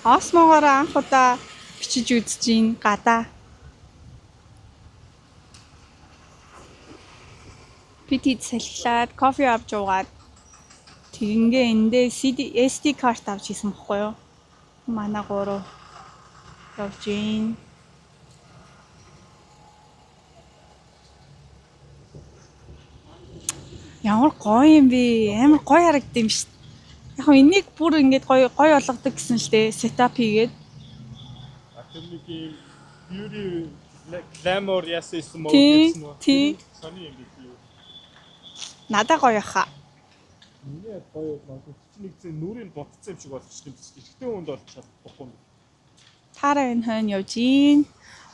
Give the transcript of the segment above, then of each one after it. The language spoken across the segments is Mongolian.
Осмогоор анх удаа бичиж үзэж ийн гадаа. Бид салхилаад кофе авч уугаад тэгээ эндээ SD карт авч исэн бохгүй юу? Манай гурав явж ийн. Ямар гоё юм бэ? Амар гоё харагдсан юм шүү. Яг хөө энийг бүр ингэж гоё болгодог гэсэн л дээ. Сетап хийгээд. Тэр нэг юм beauty glamour яасан мөн гэсэн үү? Сони юм би. Надаа гоё хаа. Миний гоё болов чи нэг зэн нүрийн ботцсон юм шиг болчихсон юм. Ихтэй хүнд болж чадахгүй юм. Таараа энэ хойно явж ийн.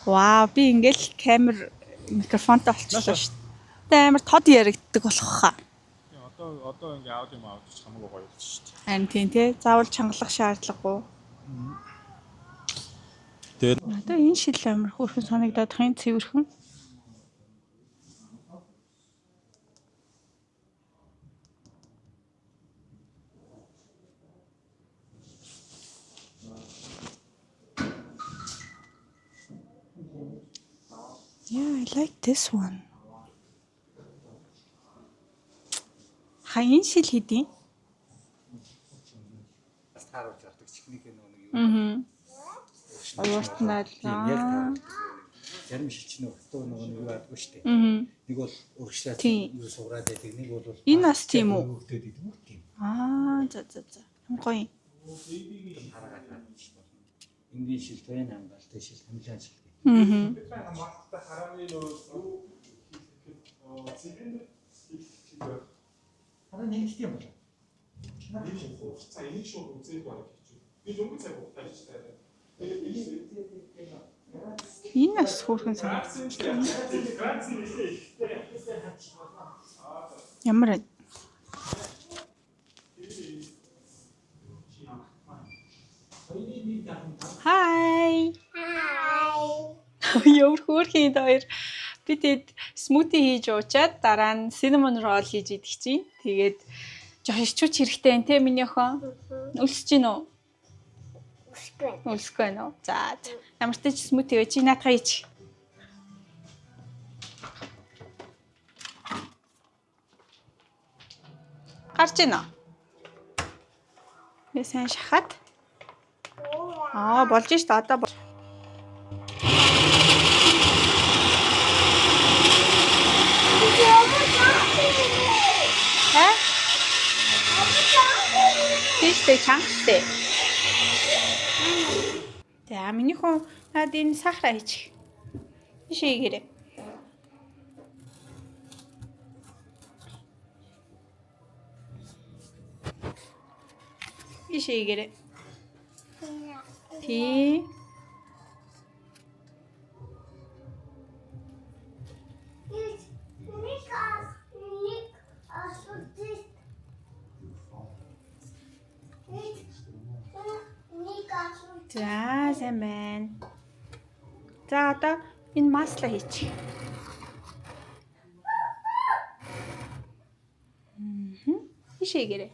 Вау, би ингээл камер микрофонтой болчихлоо шүү. Тэ амар тод яригддаг болох хаа. Одоо ингээ аудио авч хамаагүй гоё болж шүү. Харин тийм тий. Заавал чангалах шаардлагагүй. Тэгээд надаа энэ шил амар хөөрхөн санагдаад хин цэвэрхэн. Yeah, I like this one. Хаян шил хийдیں۔ Тааруулж авдаг техник нэг юу. Ууртнаад зарим шилчнээ өгтөө нэг юу аадгүй штэ. Нэг бол урагшлаад юу суураад байдаг, нэг бол энэ бас тийм үү? өгтөөд идэв тийм. За. Ямар гоё юм. Энгийн шил, тойн хамгаалтай шил, хамлаан шил. хамгаалалттай харааны нөө цилиндр Хараа нэг тийм болоо. нэг шиг хугацаа энийг шууд үзээд байна гэж. Би өнгө цаг хугацаа хийж таарай. Энэ бас хөөрхөн санагдсан. Ямар вэ? Hi. Ямар хөөрхөн хоёр. Би тэгэд смути хийж уучаад дараа нь cinnamon roll хийж идэх чинь. Тэгээд жоох ичүүч хэрэгтэй энэ те миний охин. Өлсөж гин үү? Өлсөхгүй байна уу? За. Ямар ч ч смути вэ чи наатаа ич. Гарч гин үү? Би сайн шахаад. Болж ш та одоо. Тийштэй чангастай. За миний хүн над энэ сахара хийчих. Ишээгээрээ. Ишээгээрээ. Тий. За сайн байна. За одоо энэ масла хийчих. Ишээгээрээ.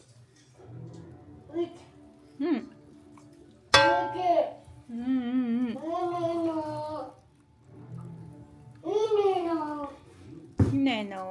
Нэнэ.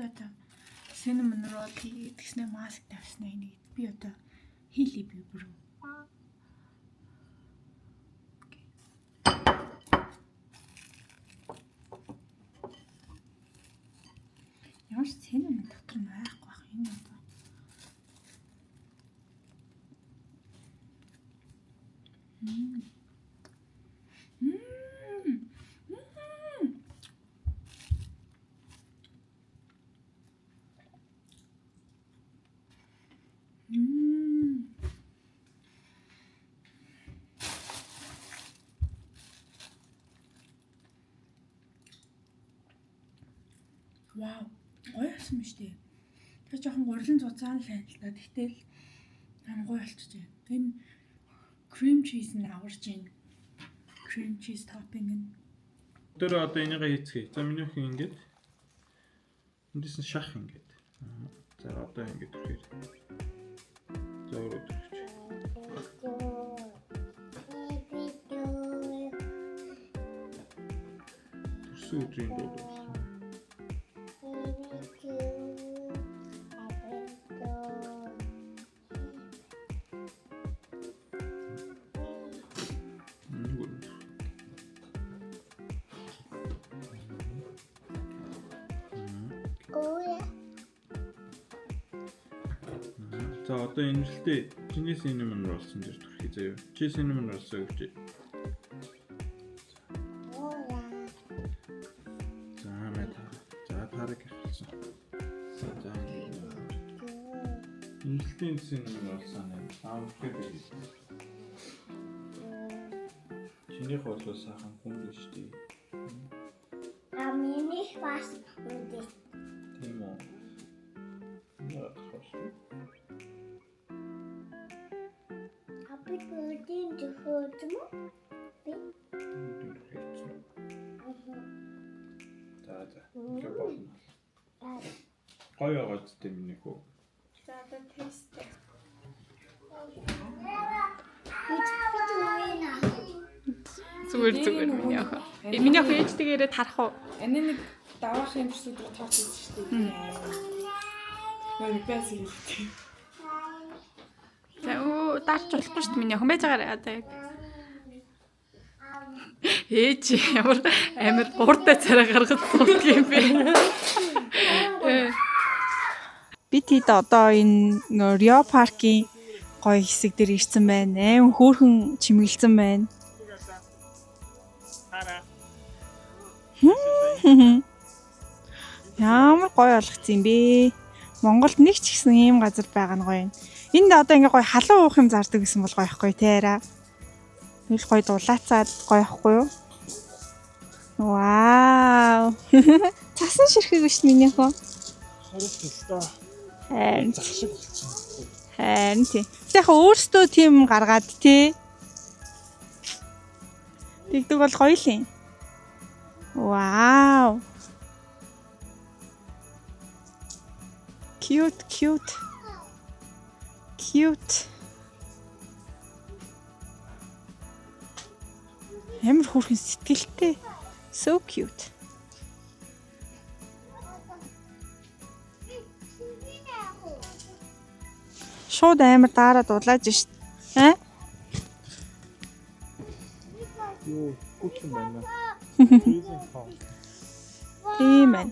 Одоо cinnamon roll хийгдснээ маск тавьснаа энийг би одоо хийлий би бүр. Ямар ч cinnamon дотор нь байхгүй бах энэ одоо. Вау. Гоё болсон юм шүү дээ. Тэгээ жоохон гурилан зузаан л байна л да. Тэгтэл гоё болчихжээ. Энэ cream cheese нь аварж байна. Cream cheese topping нь. Тэр одоо энийг хийцгээе. За минийх ингэж. Эндээс нь шах ингэж. За одоо ингэж төрхий. За өөрөө төрчих. Төрсөн үеийн дуу. За одоо энэ жилдээ чиний cinnamon roll болсон дээр төрхий заяа. Чи cinnamon roll сувч. За мэта. За тараг хэлсэн. За энэ жилдээ cinnamon roll санаа аавхэ бий. Чиний хоолой сайхан хүн биш тий. Миний бас үгүй. Тийм үү. Яа хоолой. Бидний төхөөд юм. За. Гоё гооч тийм нэг үү. За одоо тест. Зүгээр миний ах. Миний ах ээжтэйгээрээ тарах уу? Энийг нэг даваах юм шиг өдөр тооч хийсэн шүү дээ. Нэг байс хэлээ. За дарч болохгүй шүү дээ миний ах. Байж байгаарай одоо яг. Ээж ямар амар ууртай царай гаргаж суудаг юм бэ? Би тэд одоо энэ Рио паркийн гоё хэсэг дээр ирсэн байна. Аим хөөрхөн чимэглэсэн байна. Ямар гоё болгоцсон юм бэ? Монголд нэг ч гэсэн ийм газар байгаа нь гоё юм. Энд одоо ингээ гоё халуун уух юм зардаг гэсэн бол гоё ихгүй тээраа. Нэг гоё дулаацаад гоё ихгүй юу? Вау. Цасан ширхэг биш миний хөө. Харин зах шиг болчихсон. Харин тий. Яг өөртөө тийм гаргаад тий. Тэгдэг бол гоё л юм. Вау. Cute. Амар хөөрхөн сэтгэлтэй. So cute. Шууд амар дараа дулааж шít. Аа? Юу, гүтэн байна. Тийм ээ.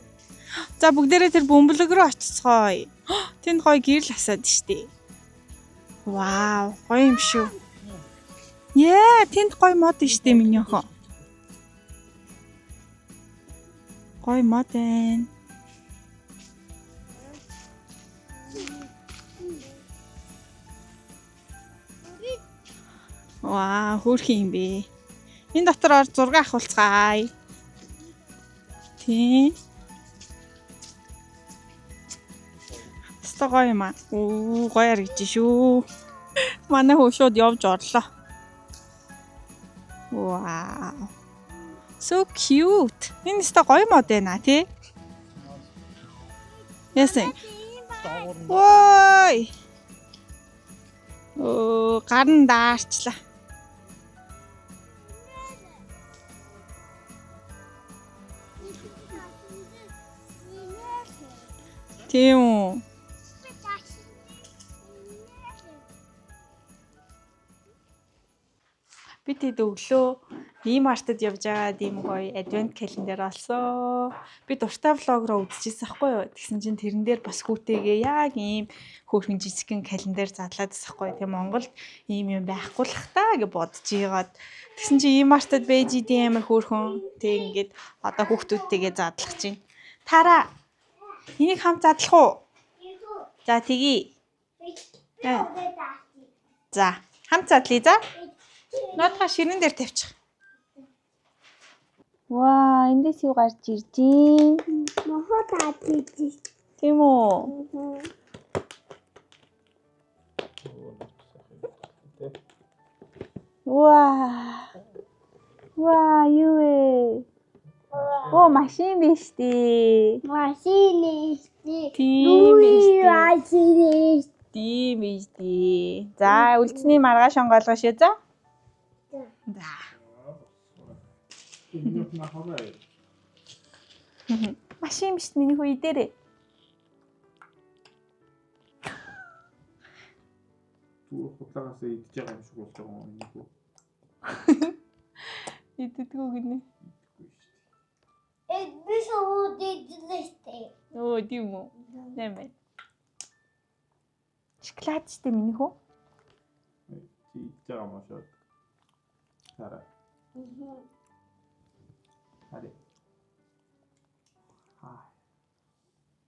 За бүгдээрээ тэр бөмбөлөг рүү очицгоё. Тэнд гоё гэрэл асаад штий. Вау, гоё юм шүү. Яа, тэнд гоё мод штий миний охин. Гоё мод байна. Вау, хөөрхөн юм бэ. Энэ дотор зураг авахулцгаая. Тийм. Гоё юм аа. Оо, гоё харагдаж шүү. Манай хөө шууд явж орлоо. Вау. So cute. Энэ өстой гоё мод байна тий. Яасан. Ой. Оо, гарын даарчлаа. Тийм үү. Би тэд өглөө E-Mart-д явж байгаад ийм гоё advent calendar олсон. Би дуртай влогроо үзчихсэн байхгүй юу? Тэгсэн чинь тэрэн дээр бас хүүтэйгээ яг ийм хөөрхөн жижигхэн календар задлаад байгаа байхгүй. Тэгээ Монголд ийм юм байхгүй л ах таа гэж бодож ийгаад тэгсэн чинь E-Mart-д байж идэм амар хөөрхөн. Тэг ингээд одоо хүүхдүүдтэйгээ задлах чинь. Тара. Энийг хамт задлах уу? За тэгье. За, хамт задлая за. Нотха ширэн дээр тавьчих. Ваа, эндээс юу гарч ирж юм? Мохоо таатчих. Тийм үү? Ваа. Ваа, юу вэ? Оо, машин биш дээ. Машинисти. Тийм биш дээ. Машинисти. Тийм биш дээ. За, үлдсэний маргааш онгоолгоо шүү за. За. Минийх нь хаваа. Машин биш миний хүү идээрээ. Зүгээр хутлагаас идж байгаа юм шиг болж байгаа юм минийх үү. Иддэггүй гинэ. Би шоудидлээстэй. Оо, тийм үү? Нэмэ. Шоколад ч дээ миний хүү. Чи идж байгаа юм шиг. Хараа. Хараа.